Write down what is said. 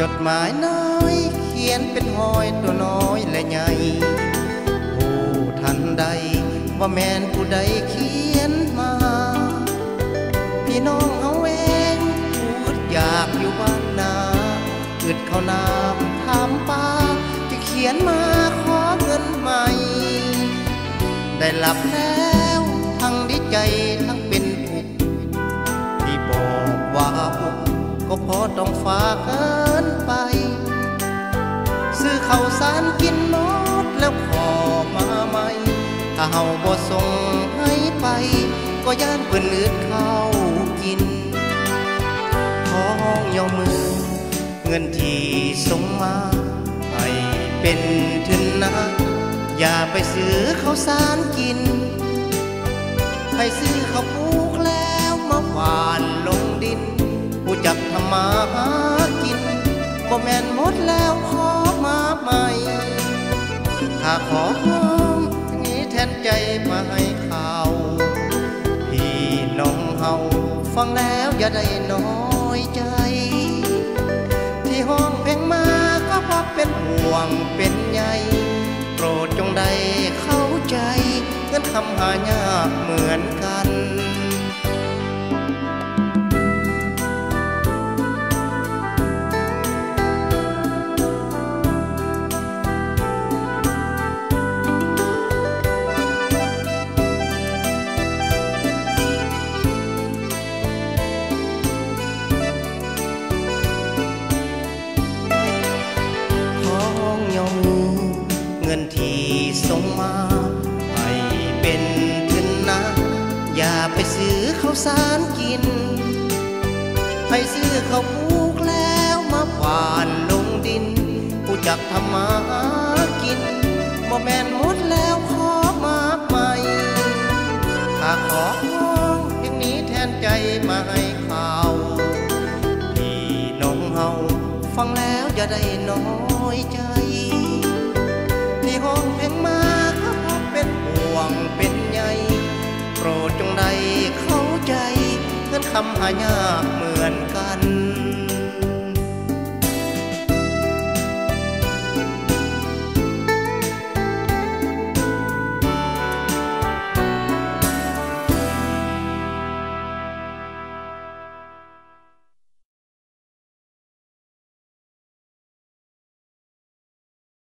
จดหมายน้อยเขียนเป็นหอยตัวน้อยและใหญ่ผู้ทันใดว่าแม่นผู้ใดเขียนมาพี่น้องเอาเองพูดอยากอยู่บ้านนาอึดข้าวน้ำถามป้าจะเขียนมาขอเงินใหม่ได้หลับแล้วทั้งดีใจทั้งเป็นทุกข์ที่บอกว่าอุกก็พอต้องฝากเงินไปซื้อข้าวสารกินหมดแล้วขอมาใหม่ถ้าเฮาบ่ส่งให้ไปก็ย่านเพิ่นอึดข้าวกินท้องยอมือเงินที่ส่งมาให้เป็นทุนนะอย่าไปซื้อข้าวสารกินให้ซื้อข้าวปลูกแล้วมาหว่านลงดินผู้จักทำมาหากินบ่แม่นหมดแล้วขอมาใหม่ถ้าขอเพิ่มนี้แทนใจมาให้ข่าวพี่น้องเฮาฟังแล้วอย่าได้น้อยใจที่ห้องเพลงมาก็เพราะเป็นห่วงเป็นใยโปรดจงได้เข้าใจเงินคำหายากเหมือนกันเงินที่ส่งมาให้เป็นทุนนะอย่าไปซื้อข้าวสารกินให้ซื้อข้าวปลูกแล้วมาหว่านลงดินผู้จักทำมาหากินบ่แม่นหมดแล้วขอมาใหม่ถ้าขอร้องอย่างนี้แทนใจมาให้ข่าวพี่น้องเฮาฟังแล้วอย่าได้น้อยใจห้องเพลงมาก็เพราะเป็นห่วงเป็นใยโปรดจงได้เข้าใจเงินคำหายากเหมือนกัน